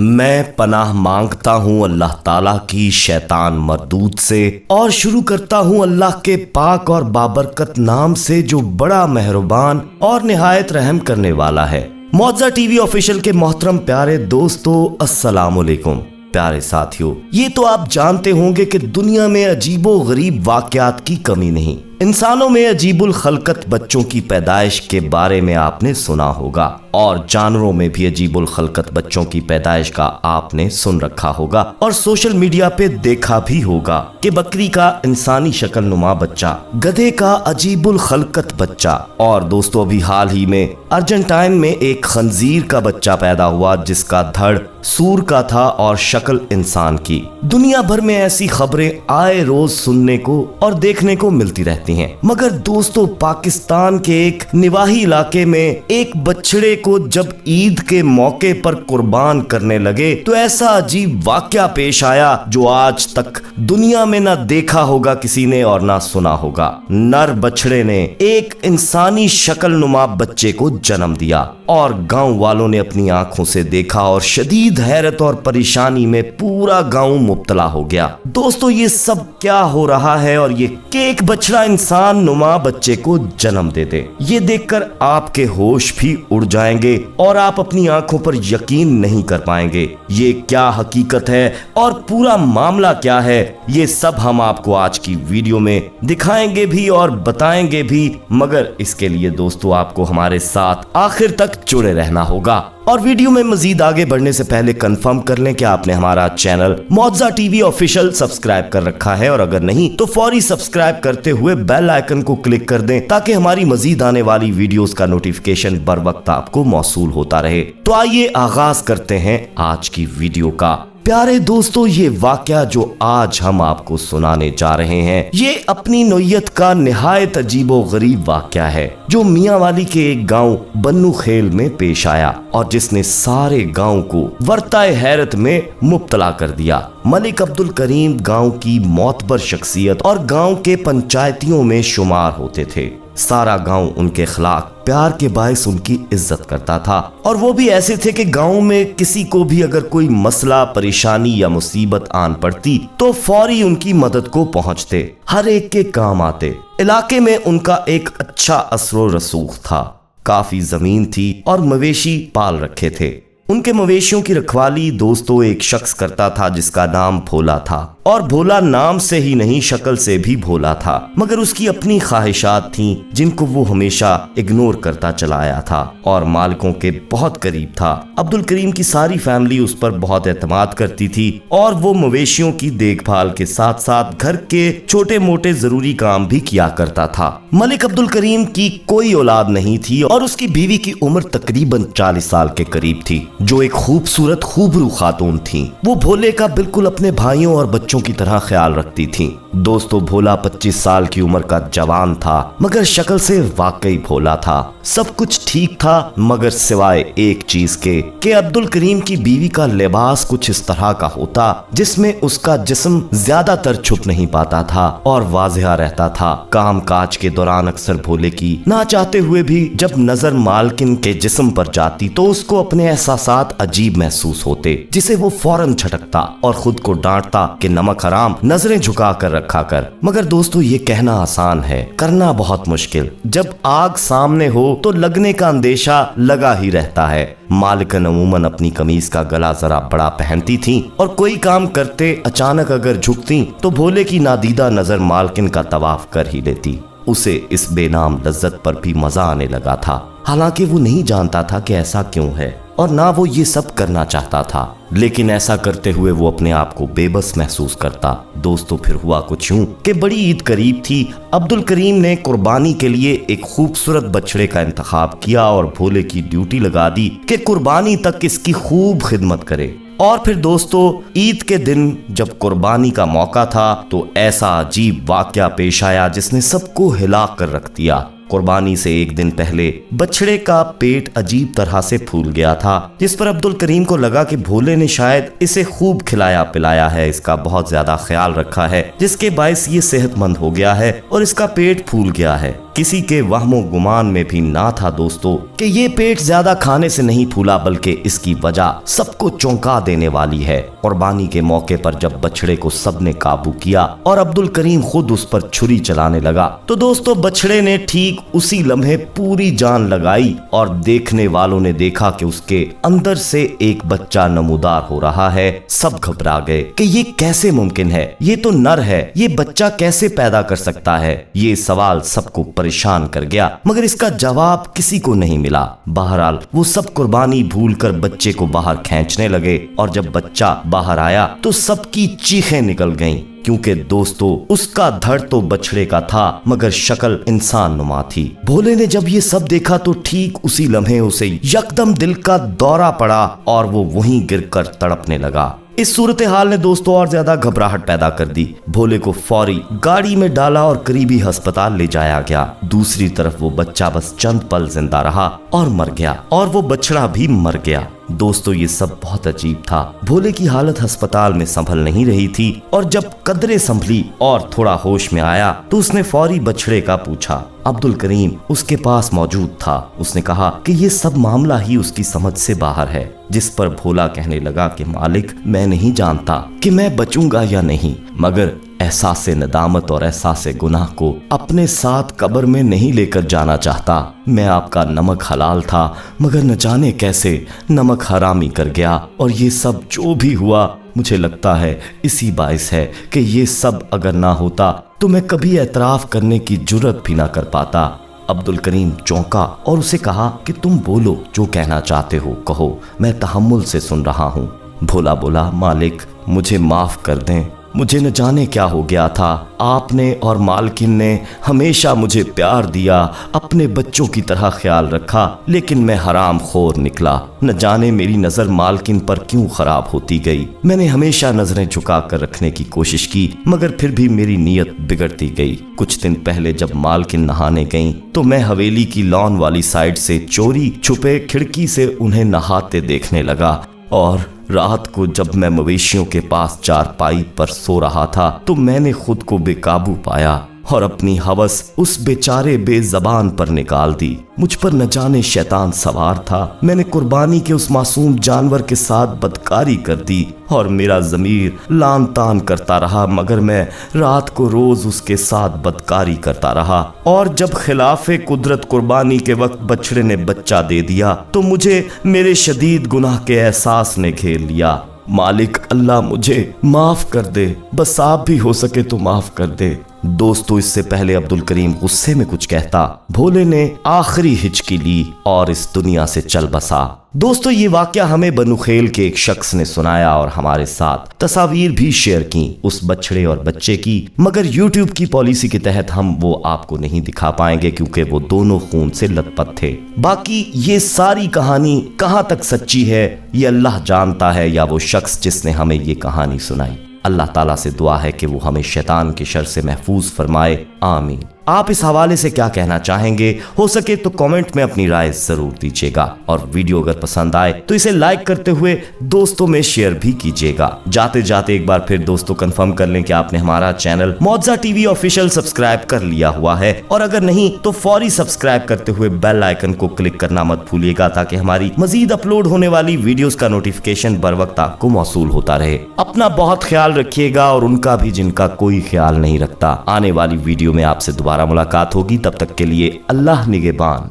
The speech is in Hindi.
मैं पनाह मांगता हूँ अल्लाह ताला की शैतान मरदूद से और शुरू करता हूँ अल्लाह के पाक और बाबरकत नाम से जो बड़ा मेहरबान और निहायत रहम करने वाला है। मौज़ा टीवी ऑफिशियल के मोहतरम प्यारे दोस्तों, अस्सलाम वालेकुम। प्यारे साथियों, ये तो आप जानते होंगे कि दुनिया में अजीबो गरीब वाकयात की कमी नहीं। इंसानों में अजीबुल खलकत बच्चों की पैदाइश के बारे में आपने सुना होगा और जानवरों में भी अजीबुल खलकत बच्चों की पैदाइश का आपने सुन रखा होगा और सोशल मीडिया पे देखा भी होगा कि बकरी का इंसानी शक्ल नुमा बच्चा, गधे का अजीबुल खलकत बच्चा और दोस्तों अभी हाल ही में अर्जेंटाइन में एक खंजीर का बच्चा पैदा हुआ जिसका धड़ सूर का था और शक्ल इंसान की। दुनिया भर में ऐसी खबरें आए रोज सुनने को और देखने को मिलती रहती हैं। मगर दोस्तों, पाकिस्तान के एक निवाही इलाके में एक बछड़े को जब ईद के मौके पर कुर्बान करने लगे तो ऐसा अजीब वाकया पेश आया जो आज तक दुनिया में ना देखा होगा किसी ने और ना सुना होगा। नर बछड़े ने एक इंसानी शक्ल नुमा बच्चे को जन्म दिया और गांव वालों ने अपनी आंखों से देखा और शदीद हैरत और परेशानी में पूरा गांव मुब्तला हो गया। दोस्तों, ये सब क्या हो रहा है और ये एक बछड़ा इंसान नुमा बच्चे को जन्म दे दे, ये देखकर आपके होश भी उड़ जाएंगे और आप अपनी आंखों पर यकीन नहीं कर पाएंगे। ये क्या हकीकत है और पूरा मामला क्या है, ये सब हम आपको आज की वीडियो में दिखाएंगे भी और बताएंगे भी। मगर इसके लिए दोस्तों आपको हमारे साथ आखिर तक जुड़े रहना होगा। और वीडियो में मजीद आगे बढ़ने से पहले कंफर्म कर लें कि आपने हमारा चैनल मौज़ा टीवी ऑफिशियल सब्सक्राइब कर रखा है और अगर नहीं तो फौरी सब्सक्राइब करते हुए बेल आइकन को क्लिक कर दें ताकि हमारी मजीद आने वाली वीडियोस का नोटिफिकेशन बर वक्त आपको मौसूल होता रहे। तो आइए आगाज करते हैं आज की वीडियो का। प्यारे दोस्तों, ये वाकया जो आज हम आपको सुनाने जा रहे हैं ये अपनी नोयत का निहायत अजीबो गरीब वाकया है जो मियाँ वाली के एक गांव बन्नू खेल में पेश आया और जिसने सारे गांव को वर्ताए हैरत में मुब्तला कर दिया। मलिक अब्दुल करीम गांव की मोतबर शख्सियत और गांव के पंचायतियों में शुमार होते थे। सारा गांव उनके खिलाफ प्यार के बायस उनकी इज्जत करता था और वो भी ऐसे थे कि गांव में किसी को भी अगर कोई मसला, परेशानी या मुसीबत आन पड़ती तो फौरी उनकी मदद को पहुंचते, हर एक के काम आते। इलाके में उनका एक अच्छा असरो रसूख था, काफी जमीन थी और मवेशी पाल रखे थे। उनके मवेशियों की रखवाली दोस्तों एक शख्स करता था जिसका नाम भोला था और भोला नाम से ही नहीं शक्ल से भी भोला था। मगर उसकी अपनी ख्वाहिशात थीं जिनको वो हमेशा इग्नोर करता चला आया था और मालिकों के बहुत करीब था। अब्दुल करीम की सारी फैमिली उस पर बहुत एतमाद करती थी और वो मवेशियों की देखभाल के साथ साथ घर के छोटे मोटे जरूरी काम भी किया करता था। मलिक अब्दुल करीम की कोई औलाद नहीं थी और उसकी बीवी की उम्र तकरीबन 40 साल के करीब थी जो एक खूबसूरत खूबरू खातून थी। वो भोले का बिल्कुल अपने भाइयों और बच्चों की तरह ख्याल रखती थी। दोस्तों, भोला 25 साल की उम्र का जवान था मगर शक्ल से वाकई भोला था। सब कुछ ठीक था मगर सिवाय एक चीज के कि अब्दुल करीम की बीवी का लिबास कुछ इस तरह का होता जिसमें उसका जिस्म ज्यादातर छुप नहीं पाता था और वाज़ेह रहता था। काम काज के दौरान अक्सर भोले की ना चाहते हुए भी जब नजर मालकिन के जिस्म पर जाती तो उसको अपने एहसासात अजीब महसूस होते जिसे वो फौरन झटकता और खुद को डांटता कि नमक हराम, नजरें झुका कर रखा कर। मगर दोस्तों, ये कहना आसान है, करना बहुत मुश्किल। जब आग सामने हो तो लगने का अंदेशा लगा ही रहता है। मालिकन अमूमन अपनी कमीज का गला जरा बड़ा पहनती थी और कोई काम करते अचानक अगर झुकती तो भोले की नादीदा नजर मालकिन का तवाफ कर ही लेती। उसे इस बेनाम लज्जत पर भी मजा आने लगा था। हालांकि वो नहीं जानता था कि ऐसा क्यों है और ना वो ये सब करना चाहता था, लेकिन ऐसा करते हुए वो अपने आप को बेबस महसूस करता। दोस्तों, फिर हुआ कुछ यूं कि बड़ी ईद करीब थी। अब्दुल करीम ने कुर्बानी के लिए एक खूबसूरत बछड़े का इंतखाब किया और भोले की ड्यूटी लगा दी कि कुर्बानी तक इसकी खूब खिदमत करे। और फिर दोस्तों, ईद के दिन जब कुर्बानी का मौका था तो ऐसा अजीब वाकया पेश आया जिसने सबको हिला कर रख दिया। कुर्बानी से एक दिन पहले बछड़े का पेट अजीब तरह से फूल गया था जिस पर अब्दुल करीम को लगा कि भोले ने शायद इसे खूब खिलाया पिलाया है, इसका बहुत ज्यादा ख्याल रखा है जिसके बायस ये सेहतमंद हो गया है और इसका पेट फूल गया है। किसी के वहमो गुमान में भी ना था दोस्तों कि ये पेट ज्यादा खाने से नहीं फूला, बल्कि इसकी वजह सबको चौंका देने वाली है। कुर्बानी के मौके पर जब बछड़े को सबने काबू किया और अब्दुल करीम खुद उस पर छुरी चलाने लगा तो दोस्तों बछड़े ने ठीक उसी लम्हे पूरी जान लगाई और देखने वालों ने देखा कि उसके अंदर से एक बच्चा नमूदार हो रहा है। सब घबरा गए कि ये कैसे मुमकिन है, ये तो नर है, ये बच्चा कैसे पैदा कर सकता है। ये सवाल सबको परेशान कर गया, मगर इसका जवाब किसी को नहीं मिला। बहरहाल वो सब कुर्बानी भूलकर बच्चे को बाहर खींचने लगे और जब बच्चा बाहर आया तो सबकी चीखें निकल गईं, क्योंकि दोस्तों उसका धड़ तो बछड़े का था मगर शक्ल इंसान नुमा थी। भोले ने जब ये सब देखा तो ठीक उसी लम्हे उसे यकदम दिल का दौरा पड़ा और वो वहीं गिरकर तड़पने लगा। इस सूरत हाल ने दोस्तों और ज्यादा घबराहट पैदा कर दी। भोले को फौरी गाड़ी में डाला और करीबी अस्पताल ले जाया गया। दूसरी तरफ वो बच्चा बस चंद पल जिंदा रहा और मर गया, और वो बछड़ा भी मर गया। दोस्तों ये सब बहुत अजीब था। भोले की हालत अस्पताल में संभल नहीं रही थी और जब कदरे संभली और थोड़ा होश में आया तो उसने फौरी बछड़े का पूछा। अब्दुल करीम उसके पास मौजूद था। उसने कहा कि ये सब मामला ही उसकी समझ से बाहर है, जिस पर भोला कहने लगा कि मालिक, मैं नहीं जानता कि मैं बचूंगा या नहीं, मगर एहसास-ए नदामत और एहसास-ए गुनाह को अपने साथ कब्र में नहीं लेकर जाना चाहता। मैं आपका नमक हलाल था, मगर न जाने कैसे नमक हरामी कर गया, और ये सब जो भी हुआ मुझे लगता है इसी बाइस है कि ये सब अगर ना होता तो मैं कभी एतराफ़ करने की जुर्रत भी ना कर पाता। अब्दुल करीम चौंका और उसे कहा कि तुम बोलो, जो कहना चाहते हो कहो, मैं तहम्मुल से सुन रहा हूँ। भोला बोला, मालिक मुझे माफ़ कर दें, मुझे न जाने क्या हो गया था। आपने और मालकिन ने हमेशा मुझे प्यार दिया, अपने बच्चों की तरह ख्याल रखा, लेकिन मैं हराम खोर निकला। न जाने मेरी नज़र मालकिन पर क्यों ख़राब होती गई। मैंने हमेशा नज़रें झुका कर रखने की कोशिश की, मगर फिर भी मेरी नीयत बिगड़ती गई। कुछ दिन पहले जब मालकिन नहाने गईं तो मैं हवेली की लॉन वाली साइड से चोरी छुपे खिड़की से उन्हें नहाते देखने लगा, और रात को जब मैं मवेशियों के पास चारपाई पर सो रहा था तो मैंने खुद को बेकाबू पाया और अपनी हवस उस बेचारे बेज़बान पर निकाल दी। मुझ पर न जाने शैतान सवार था। मैंने कुर्बानी के उस मासूम जानवर के साथ बदकारी कर दी और मेरा ज़मीर लान तान करता रहा, मगर मैं रात को रोज़ उसके साथ बदकारी करता रहा। और जब खिलाफे कुदरत कुर्बानी के वक्त बछड़े ने बच्चा दे दिया तो मुझे मेरे शदीद गुनाह के एहसास ने घेर लिया। मालिक अल्लाह मुझे माफ़ कर दे, बस आप भी हो सके तो माफ़ कर दे। दोस्तों इससे पहले अब्दुल करीम गुस्से में कुछ कहता, भोले ने आखिरी हिचकी ली और इस दुनिया से चल बसा। दोस्तों ये वाकया हमें बनुखेल के एक शख्स ने सुनाया और हमारे साथ तस्वीर भी शेयर की उस बछड़े और बच्चे की, मगर YouTube की पॉलिसी के तहत हम वो आपको नहीं दिखा पाएंगे क्योंकि वो दोनों खून से लथपथ थे। बाकी ये सारी कहानी कहाँ तक सच्ची है ये अल्लाह जानता है, या वो शख्स जिसने हमें ये कहानी सुनाई। अल्लाह ताला से दुआ है कि वो हमें शैतान के शर से महफूज फरमाए, आमीन। आप इस हवाले से क्या कहना चाहेंगे? हो सके तो कमेंट में अपनी राय जरूर दीजिएगा, और वीडियो अगर पसंद आए तो इसे लाइक करते हुए दोस्तों में शेयर भी कीजिएगा। जाते जाते एक बार फिर दोस्तों कंफर्म कर लें कि आपने हमारा चैनल मौजा टीवी ऑफिशियल सब्सक्राइब कर लिया हुआ है, और अगर नहीं तो फौरी सब्सक्राइब करते हुए बेल आइकन को क्लिक करना मत भूलिएगा, ताकि हमारी मजीद अपलोड होने वाली वीडियोस का नोटिफिकेशन बर वक्त आपको मौसूल होता रहे। अपना बहुत ख्याल रखिएगा और उनका भी जिनका कोई ख्याल नहीं रखता। आने वाली वीडियो में आपसे दोबारा मुलाकात होगी, तब तक के लिए अल्लाह निगहबान।